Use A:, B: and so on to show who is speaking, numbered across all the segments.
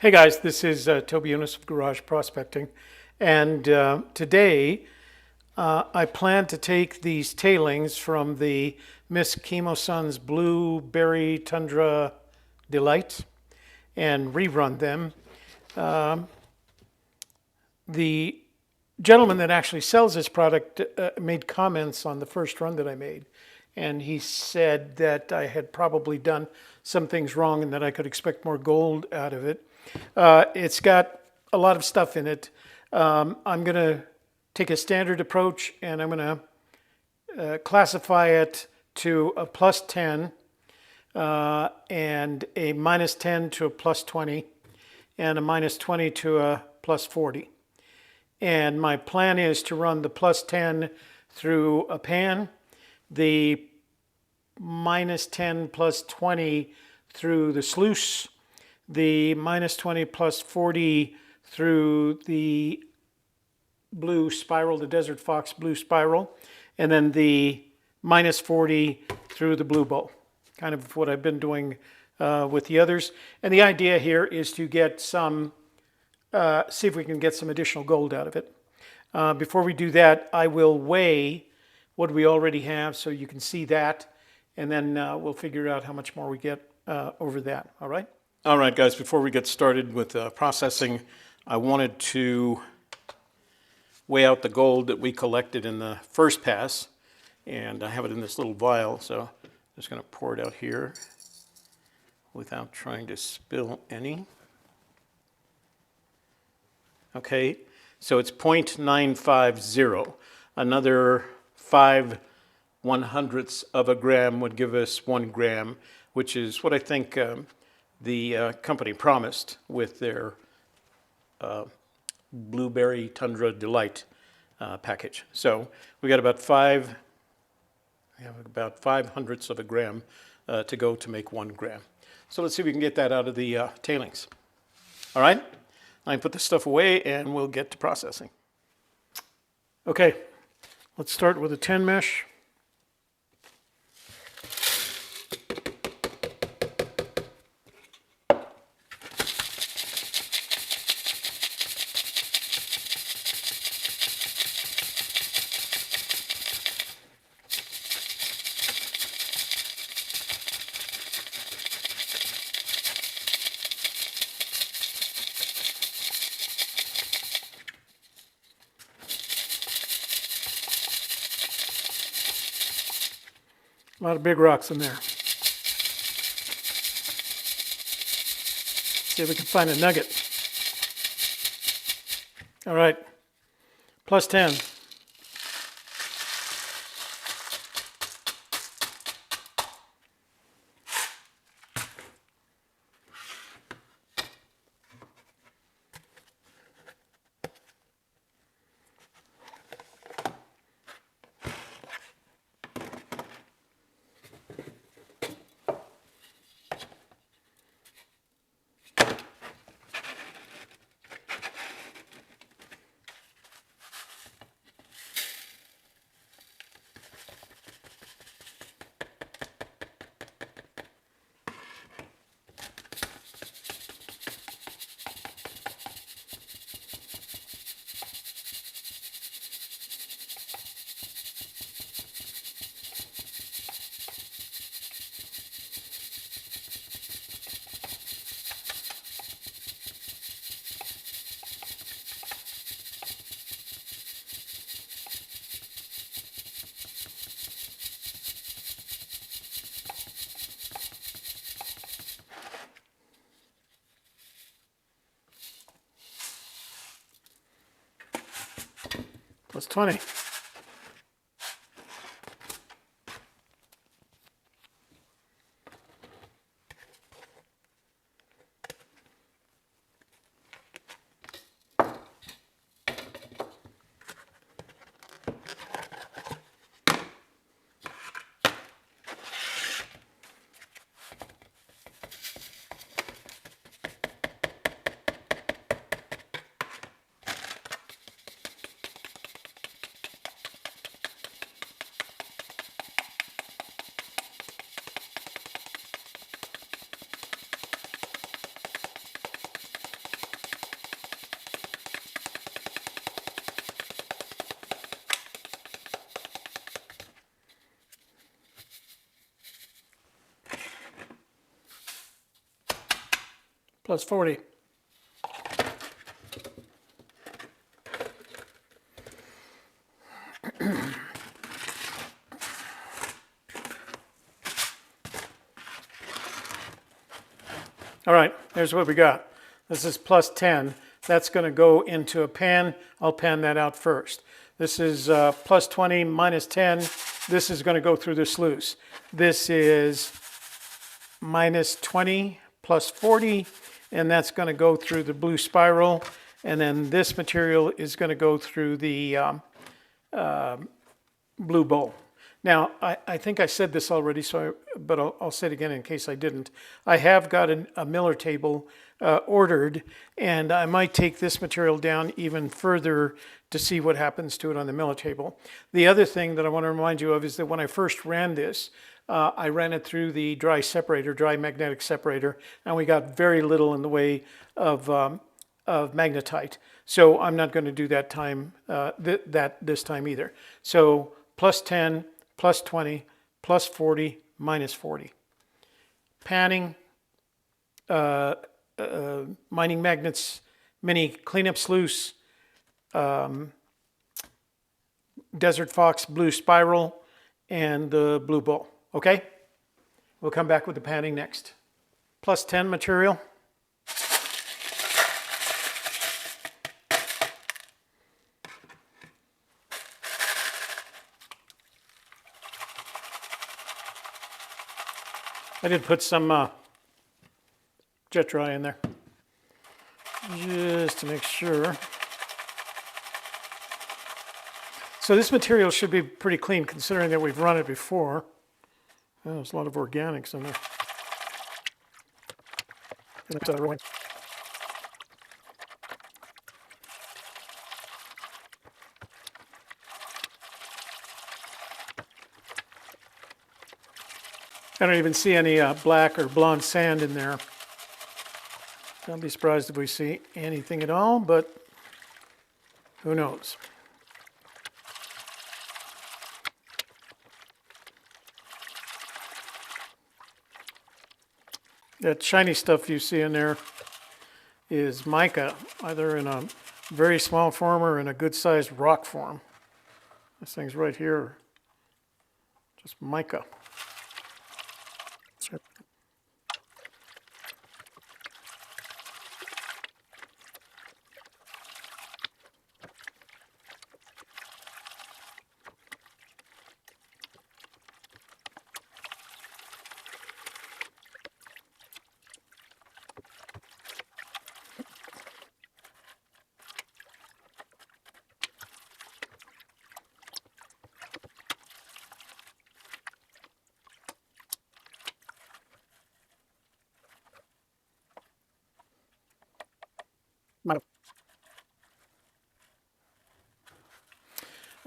A: Hey guys, this is Toby Eunice of Garage Prospecting, and today I plan to take these tailings from the Miss Kimoson's Blueberry Tundra Delight and rerun them. The gentleman that actually sells this product made comments on the first run that I made, and he said that I had probably done some things wrong and that I could expect more gold out of it. It's got a lot of stuff in it. I'm going to take a standard approach and I'm going to classify it to a plus 10 and a minus 10 to a plus 20 and a minus 20 to a plus 40. And my plan is to run the plus 10 through a pan, the minus 10 plus 20 through the sluice, the minus 20 plus 40 through the blue spiral, the Desert Fox blue spiral, and then the minus 40 through the blue bowl. Kind of what I've been doing with the others. And the idea here is to get some, see if we can get some additional gold out of it. Before we do that, I will weigh what we already have so you can see that, and then we'll figure out how much more we get over that, all right? All right, guys, before we get started with processing, I wanted to weigh out the gold that we collected in the first pass, and I have it in this little vial, so I'm just going to pour it out here without trying to spill any. Okay, so it's 0.950. Another 5/100ths of a gram would give us 1 gram, which is what I think the company promised with their Blueberry Tundra Delight package. So we got about 5/100ths of a gram to go to make 1 gram. So let's see if we can get that out of the tailings. All right, I can put this stuff away and we'll get to processing. Okay, let's start with a 10 mesh. A lot of big rocks in there. See if we can find a nugget. All right, plus 10. Plus 20. plus 40. All right, here's what we got. This is plus 10. That's going to go into a pan. I'll pan that out first. This is plus 20 minus 10. This is going to go through the sluice. This is minus 20 plus 40, and that's going to go through the blue spiral. And then this material is going to go through the blue bowl. Now, I think I said this already, but I'll say it again in case I didn't. I have got a miller table ordered, and I might take this material down even further to see what happens to it on the miller table. The other thing that I want to remind you of is that when I first ran this, I ran it through the dry magnetic separator, and we got very little in the way of magnetite. So I'm not going to do that this time either. So plus 10, plus 20, plus 40, minus 40. Panning, MiningMagnets, mini cleanup sluice, Desert Fox blue spiral, and the blue bowl. Okay? We'll come back with the panning next. Plus 10 material. I did put some jet dry in there, just to make sure. So this material should be pretty clean considering that we've run it before. Oh, there's a lot of organics in there. I don't even see any black or blonde sand in there. Don't be surprised if we see anything at all, but who knows? That shiny stuff you see in there is mica, either in a very small form or in a good-sized rock form. This thing's right here, just mica.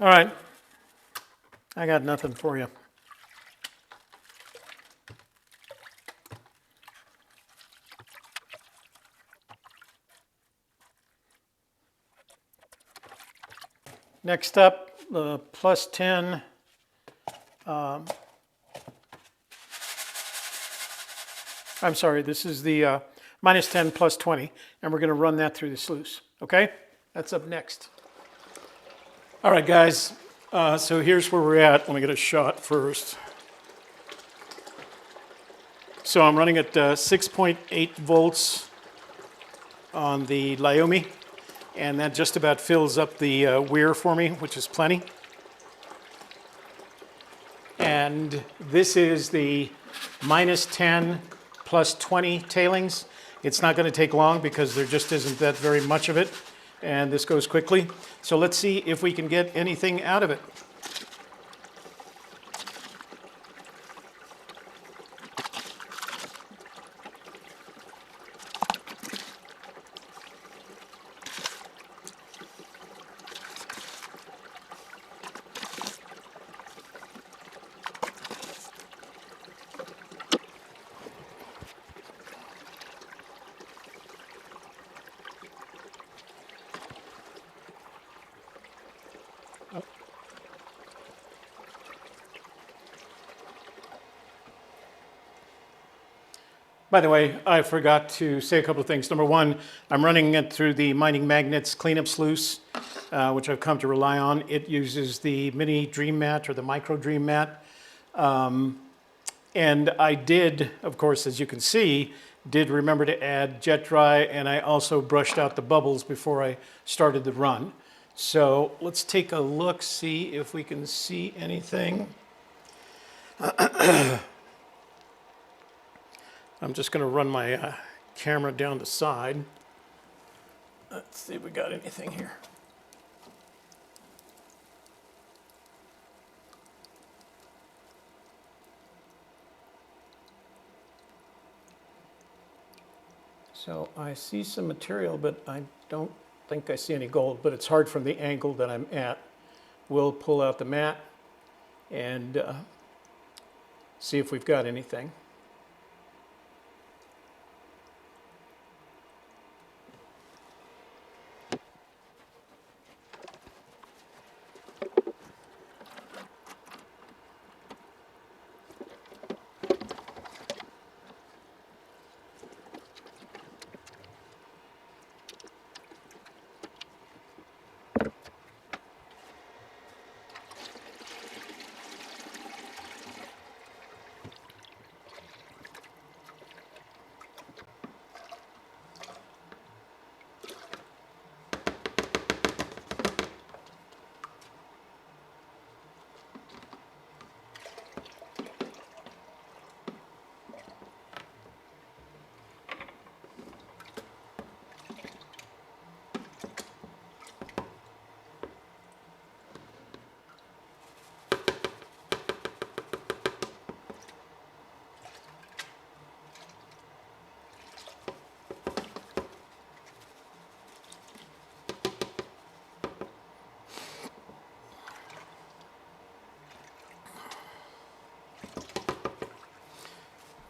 A: All right, I got nothing for you. Next up, the plus 10 I'm sorry, this is the minus 10 plus 20, and we're going to run that through the sluice. Okay? That's up next. All right, guys. So here's where we're at. Let me get a shot first. So I'm running at 6.8 volts on the Lyumi, and that just about fills up the weir for me, which is plenty. And this is the minus 10 plus 20 tailings. It's not going to take long because there just isn't that very much of it, and this goes quickly. So let's see if we can get anything out of it. By the way, I forgot to say a couple of things. Number one, I'm running it through the MiningMagnets cleanup sluice, which I've come to rely on. It uses the mini dream mat or the micro dream mat. And I did, of course, as you can see, did remember to add jet dry, and I also brushed out the bubbles before I started the run. So let's take a look, see if we can see anything. I'm just going to run my camera down the side. Let's see if we got anything here. So I see some material, but I don't think I see any gold, but it's hard from the angle that I'm at. We'll pull out the mat and see if we've got anything.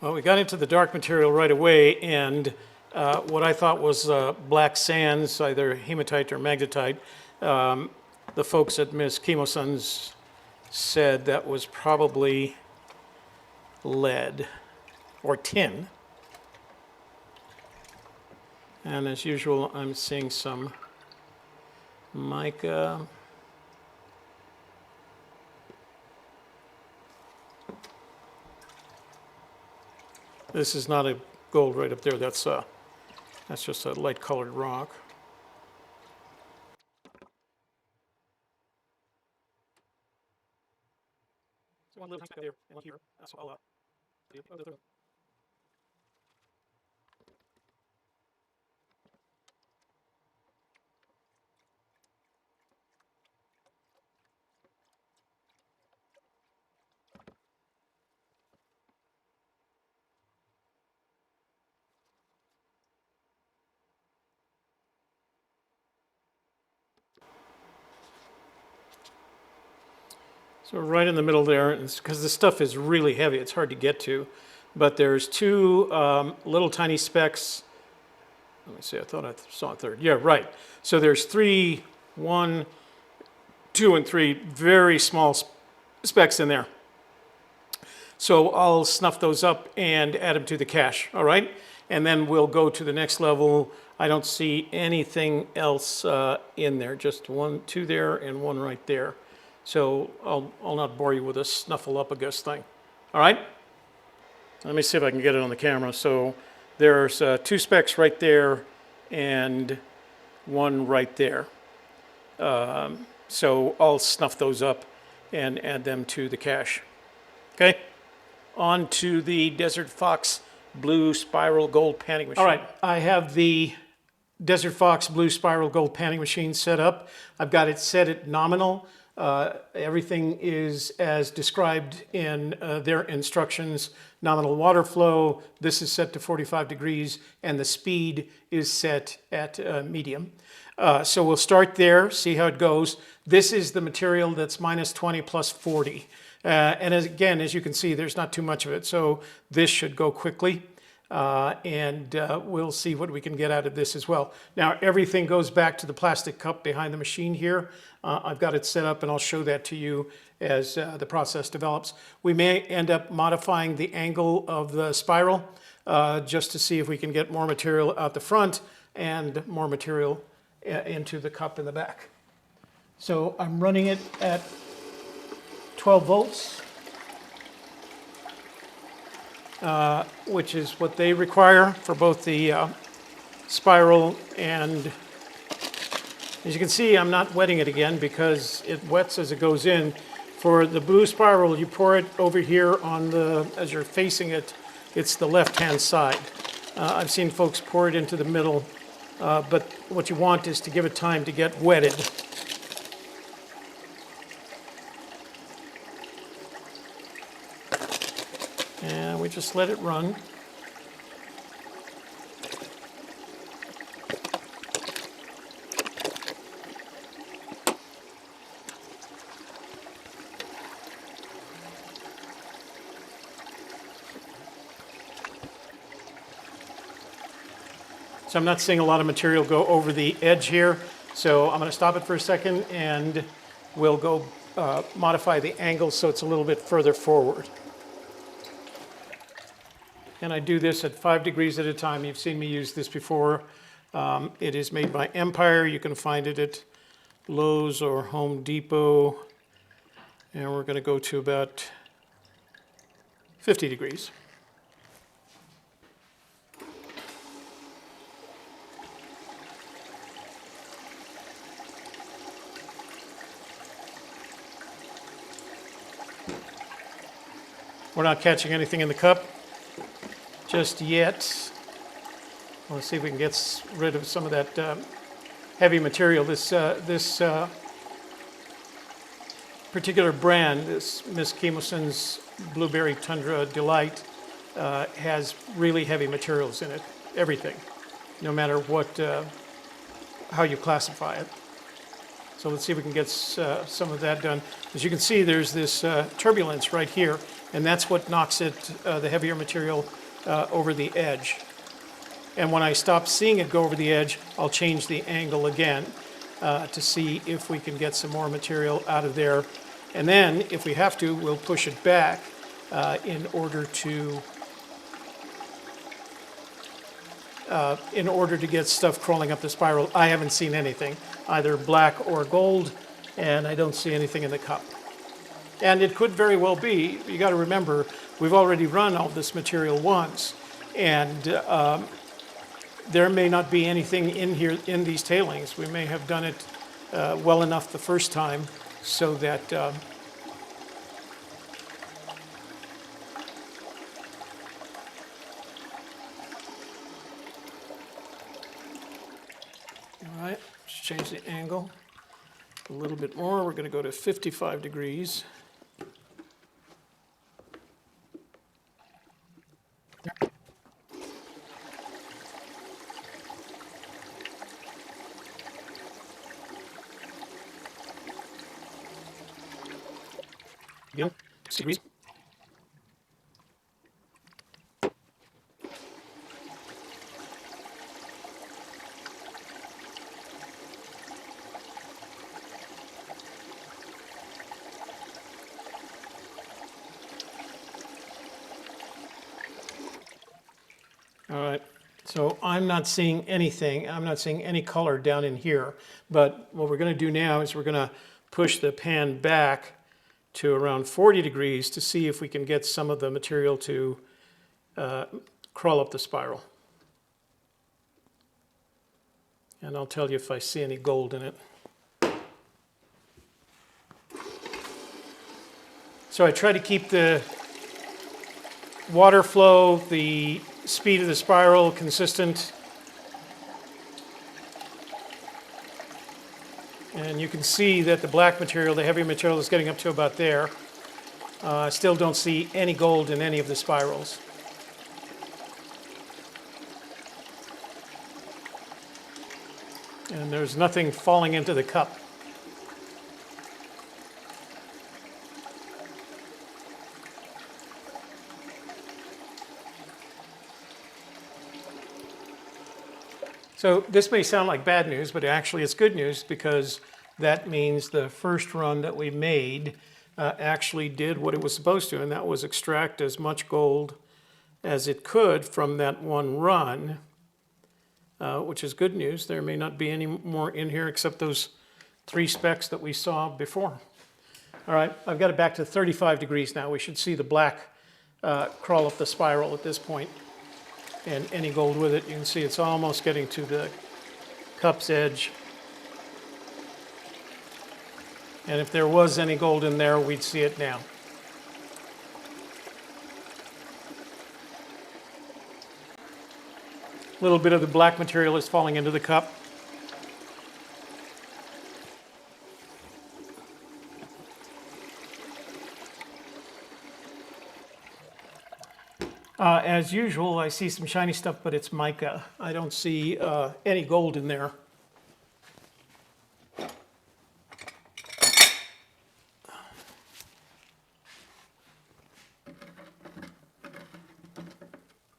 A: Well, we got into the dark material right away, and what I thought was black sands, either hematite or magnetite, the folks at Miss Kimoson's said that was probably lead or tin. And as usual, I'm seeing some mica. This is not a gold right up there. That's just a light colored rock. So one little there and one here. That's all. So right in the middle there, because the stuff is really heavy, it's hard to get to. But there's two little tiny specks. Let me see, I thought I saw a third. Yeah, right. So there's three, 1, 2, and 3 very small specks in there. So I'll snuff those up and add them to the cache, all right? And then we'll go to the next level. I don't see anything else in there, just 1, 2 there and 1 right there. So I'll not bore you with a snuffleupagus thing. All right? Let me see if I can get it on the camera. So there's 2 specks right there and 1 right there. So I'll snuff those up and add them to the cache. Okay? On to the Desert Fox Blue Spiral Gold Panning Machine. All right, I have the Desert Fox Blue Spiral Gold Panning Machine set up. I've got it set at nominal. Everything is as described in their instructions. Nominal water flow, this is set to 45 degrees, and the speed is set at medium. So we'll start there, see how it goes. This is the material that's minus 20 plus 40. And again, as you can see, there's not too much of it, so this should go quickly. And we'll see what we can get out of this as well. Now, everything goes back to the plastic cup behind the machine here. I've got it set up, and I'll show that to you as the process develops. We may end up modifying the angle of the spiral. just to see if we can get more material out the front and more material into the cup in the back. So I'm running it at 12 volts, which is what they require for both the spiral, and as you can see, I'm not wetting it again because it wets as it goes in. For the blue spiral, you pour it over here on the, as you're facing it, it's the left-hand side. I've seen folks pour it into the middle, but what you want is to give it time to get wetted. And we just let it run. So I'm not seeing a lot of material go over the edge here, so I'm going to stop it for a second and we'll go modify the angle so it's a little bit further forward. And I do this at 5 degrees at a time. You've seen me use this before. It is made by Empire. You can find it at Lowe's or Home Depot. And we're going to go to about 50 degrees. We're not catching anything in the cup just yet. Let's see if we can get rid of some of that heavy material. This particular brand, this Miss Kimoson's Blueberry Tundra Delight, has really heavy materials in it. Everything, no matter what, how you classify it. So let's see if we can get some of that done. As you can see, there's this turbulence right here, and that's what knocks it, the heavier material, over the edge. And when I stop seeing it go over the edge, I'll change the angle again to see if we can get some more material out of there. And then, if we have to, we'll push it back in order to get stuff crawling up the spiral. I haven't seen anything, either black or gold, and I don't see anything in the cup. And it could very well be, you got to remember, we've already run all this material once, and there may not be anything in here, in these tailings. We may have done it well enough the first time so that all right, let's change the angle a little bit more. We're going to go to 55 degrees. Again, 6 degrees. All right, so I'm not seeing anything. I'm not seeing any color down in here. But what we're going to do now is we're going to push the pan back to around 40 degrees to see if we can get some of the material to crawl up the spiral. And I'll tell you if I see any gold in it. So I try to keep the water flow, the speed of the spiral consistent. And you can see that the black material, the heavy material, is getting up to about there. I still don't see any gold in any of the spirals. And there's nothing falling into the cup. So this may sound like bad news, but actually it's good news because that means the first run that we made actually did what it was supposed to, and that was extract as much gold as it could from that one run, which is good news. There may not be any more in here except those 3 specks that we saw before. All right, I've got it back to 35 degrees now. We should see the black crawl up the spiral at this point, and any gold with it. You can see it's almost getting to the cup's edge. And if there was any gold in there, we'd see it now. A little bit of the black material is falling into the cup. As usual, I see some shiny stuff, but it's mica. I don't see any gold in there.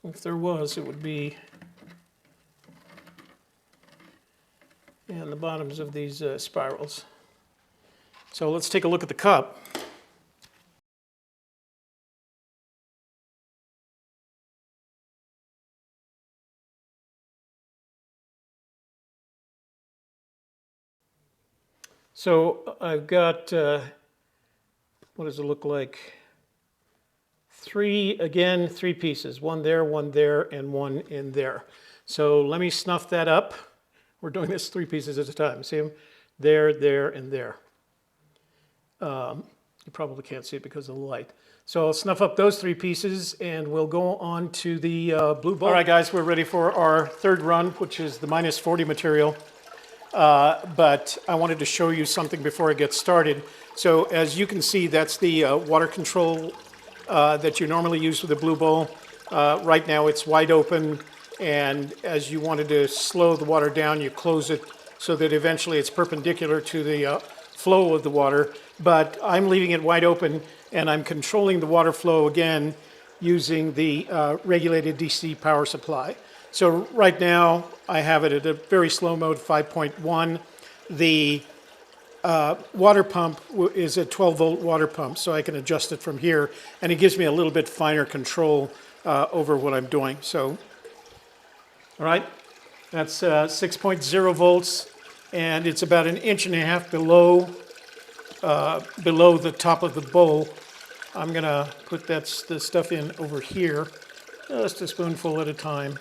A: If there was, it would be in the bottoms of these spirals. So let's take a look at the cup. So I've got, what does it look like? 3 pieces, one there, and one in there. So let me snuff that up. We're doing this 3 pieces at a time. See them? There, and there. You probably can't see it because of the light. So I'll snuff up those 3 pieces and we'll go on to the blue bowl. All right, guys, we're ready for our 3rd run, which is the -40 material. But I wanted to show you something before I get started. So as you can see, that's the water control that you normally use with the blue bowl. Right now it's wide open, and as you wanted to slow the water down, you close it so that eventually it's perpendicular to the flow of the water. But I'm leaving it wide open, and I'm controlling the water flow again using the regulated DC power supply. So right now I have it at a very slow mode, 5.1. The water pump is a 12-volt water pump, so I can adjust it from here, and it gives me a little bit finer control over what I'm doing. So, all right, that's 6.0 volts, and it's about 1.5 inches below the top of the bowl. I'm gonna put the stuff in over here, just a spoonful at a time,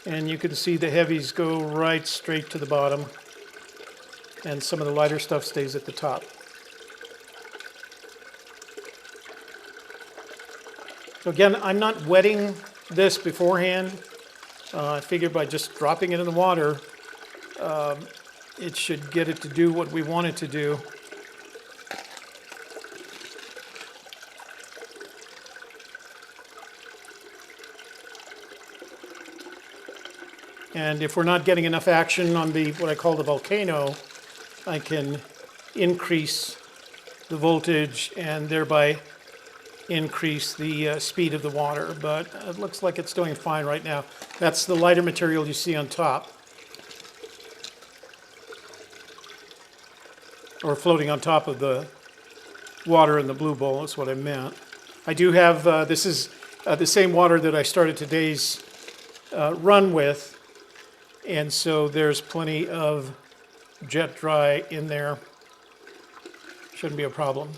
A: and you can see the heavies go right straight to the bottom, and some of the lighter stuff stays at the top. So again, I'm not wetting this beforehand. I figured by just dropping it in the water, it should get it to do what we want it to do. And if we're not getting enough action on what I call the volcano, I can increase the voltage and thereby increase the speed of the water. But it looks like it's doing fine right now. That's the lighter material you see on top, or floating on top of the water in the blue bowl is what I meant. I do have, this is the same water that I started today's run with, and so there's plenty of jet dry in there. Shouldn't be a problem.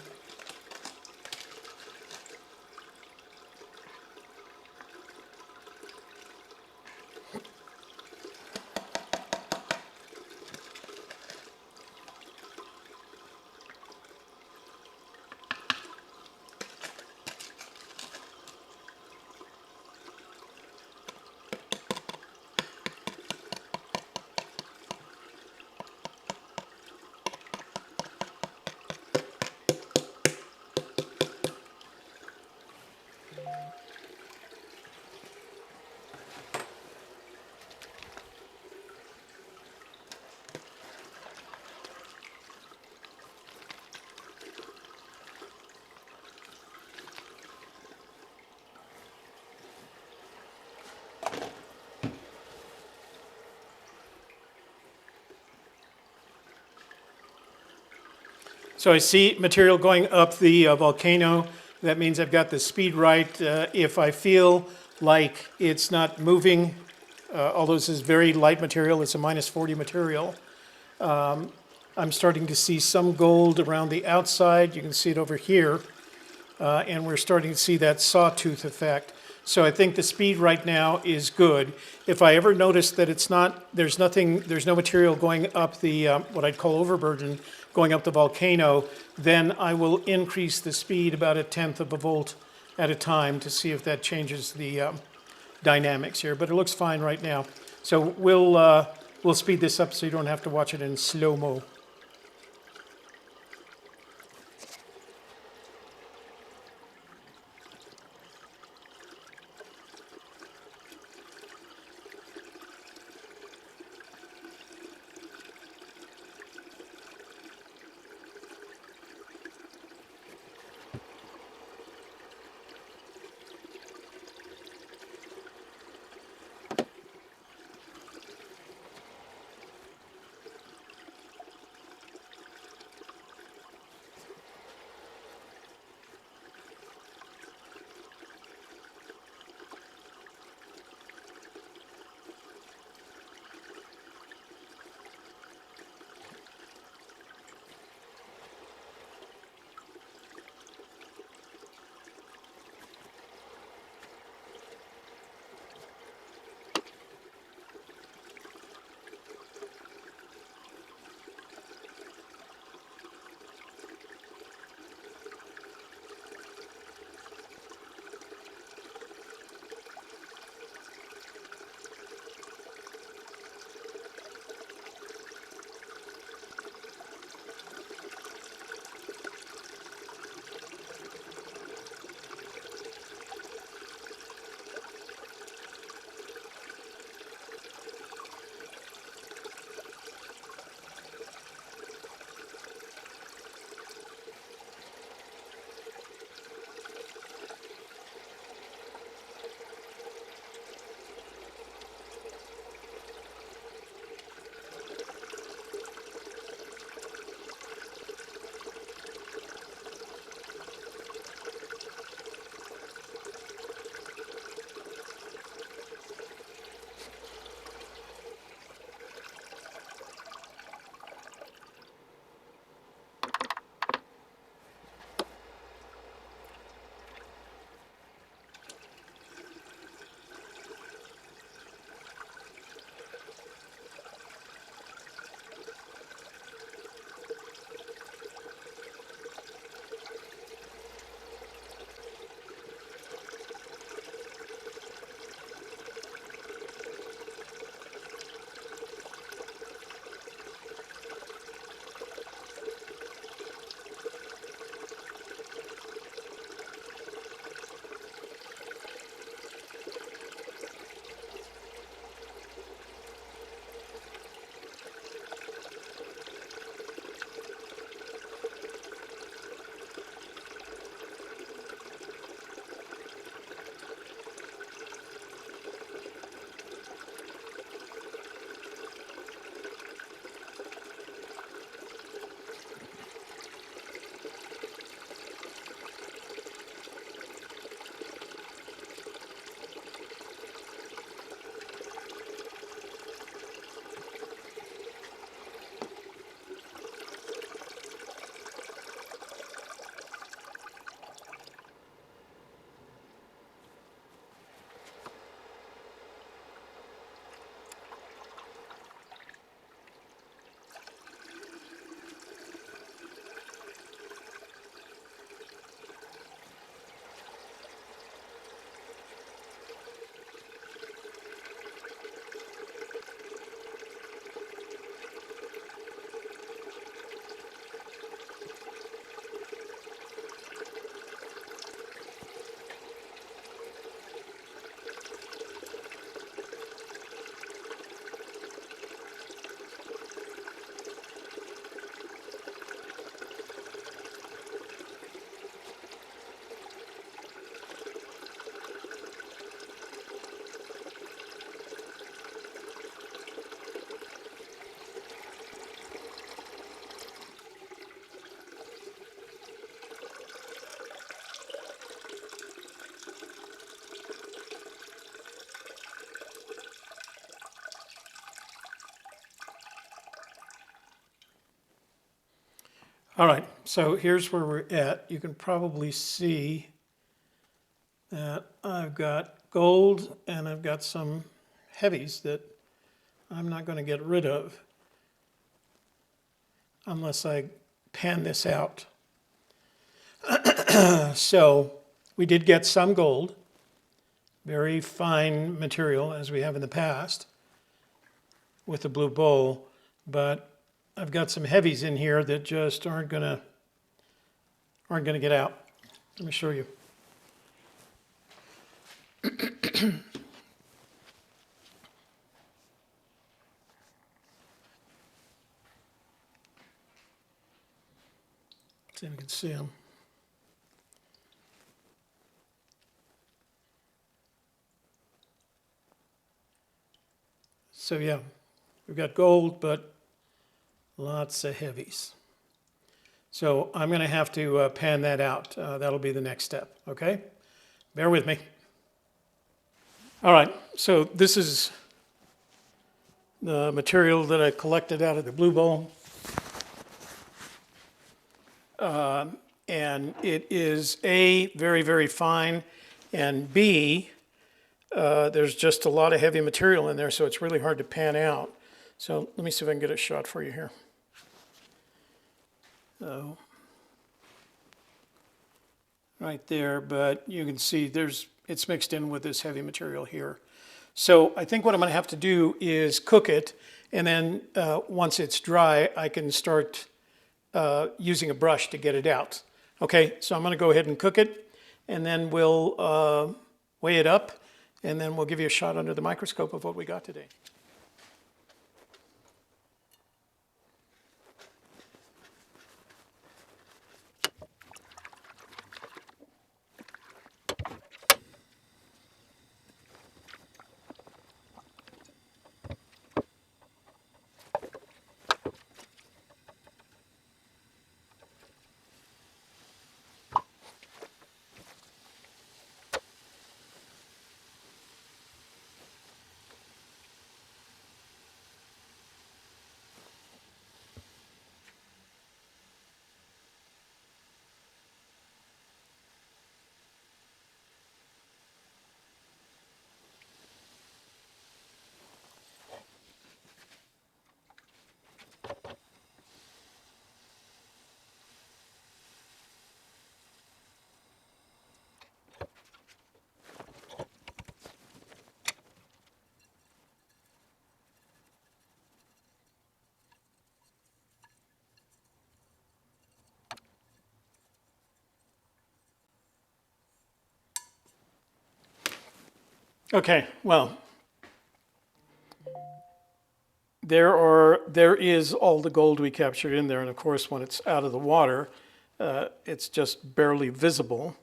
A: So I see material going up the volcano. That means I've got the speed right. If I feel like it's not moving, although this is very light material, it's a -40 material, I'm starting to see some gold around the outside. You can see it over here. And we're starting to see that sawtooth effect. So I think the speed right now is good. If I ever notice that it's not, there's no material going up the, what I'd call overburden, going up the volcano, then I will increase the speed about 1/10 of a volt at a time to see if that changes the dynamics here. But it looks fine right now. So we'll speed this up so you don't have to watch it in slow-mo. All right, so here's where we're at. You can probably see that I've got gold and I've got some heavies that I'm not going to get rid of unless I pan this out. So we did get some gold, very fine material as we have in the past with the blue bowl, but I've got some heavies in here that just aren't gonna get out. Let me show you. See if you can see them. So yeah, we've got gold, but lots of heavies. So I'm going to have to pan that out. That'll be the next step, okay? Bear with me. All right, so this is the material that I collected out of the blue bowl. And it is A, very, very fine, and B, there's just a lot of heavy material in there, so it's really hard to pan out. So let me see if I can get a shot for you here. So, right there, but you can see it's mixed in with this heavy material here. So I think what I'm going to have to do is cook it, and then once it's dry, I can start using a brush to get it out. Okay, so I'm going to go ahead and cook it, and then we'll weigh it up, and then we'll give you a shot under the microscope of what we got today. Okay, well, there is all the gold we captured in there, and of course when it's out of the water, it's just barely visible.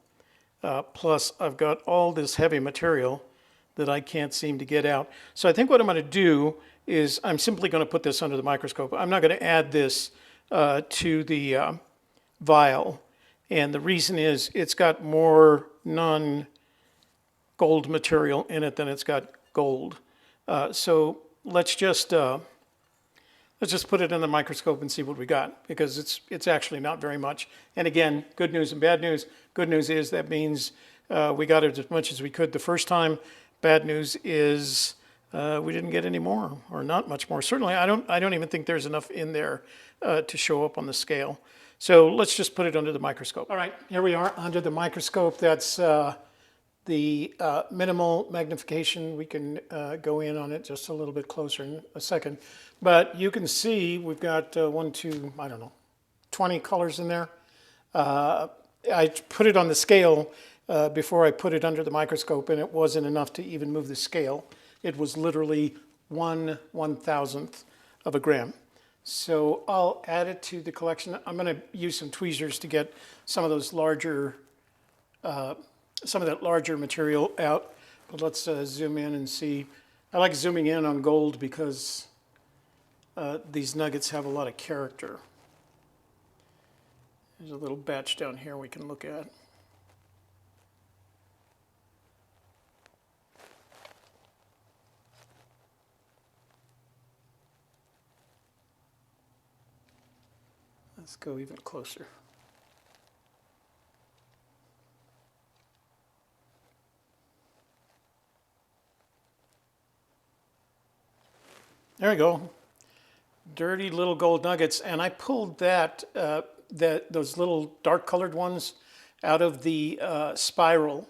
A: Plus I've got all this heavy material that I can't seem to get out. So I think what I'm going to do is I'm simply going to put this under the microscope. I'm not going to add this to the vial, and the reason is it's got more non-gold material in it than it's got gold. So let's just put it in the microscope and see what we got, because it's actually not very much. And again, good news and bad news. Good news is that means we got it as much as we could the first time. Bad news is we didn't get any more, or not much more. Certainly, I don't even think there's enough in there to show up on the scale. So let's just put it under the microscope. All right, here we are under the microscope. That's the minimal magnification. We can go in on it just a little bit closer in a second. But you can see we've got 20 colors in there. I put it on the scale before I put it under the microscope, and it wasn't enough to even move the scale. It was literally 1/1000th of a gram. So I'll add it to the collection. I'm going to use some tweezers to get some of those larger, some of that larger material out. But let's zoom in and see. I like zooming in on gold because these nuggets have a lot of character. There's a little batch down here we can look at. Let's go even closer. There we go. Dirty little gold nuggets, and I pulled those little dark colored ones out of the spiral.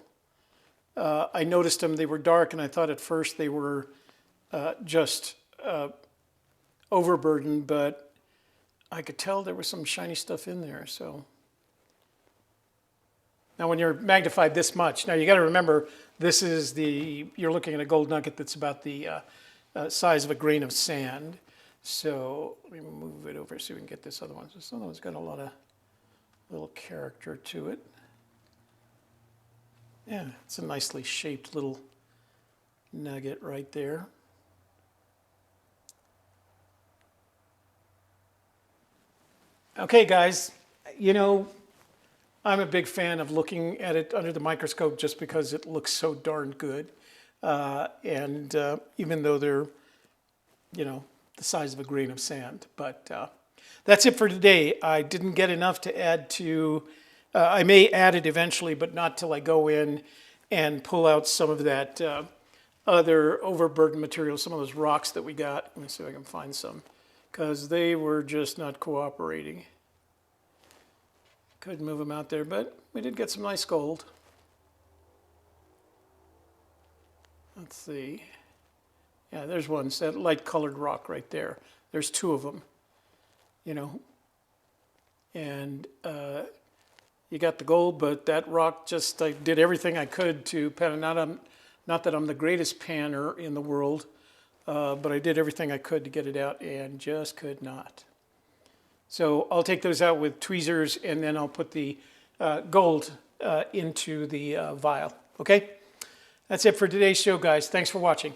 A: I noticed them, they were dark, and I thought at first they were just overburdened, but I could tell there was some shiny stuff in there. So now when you're magnified this much, now you got to remember this is you're looking at a gold nugget that's about the size of a grain of sand. So let me move it over so we can get this other one. This other one's got a lot of little character to it. Yeah, it's a nicely shaped little nugget right there. Okay, guys, you know, I'm a big fan of looking at it under the microscope just because it looks so darn good. Even though they're, you know, the size of a grain of sand. But that's it for today. I didn't get enough to add to, I may add it eventually, but not till I go in and pull out some of that other overburden material, some of those rocks that we got. Let me see if I can find some, because they were just not cooperating. Couldn't move them out there, but we did get some nice gold. Let's see. Yeah, there's one, that light colored rock right there. There's two of them, you know. And you got the gold, but that rock just, I did everything I could to pan it. Not that I'm the greatest panner in the world, but I did everything I could to get it out and just could not. So I'll take those out with tweezers and then I'll put the gold into the vial, okay? That's it for today's show, guys. Thanks for watching.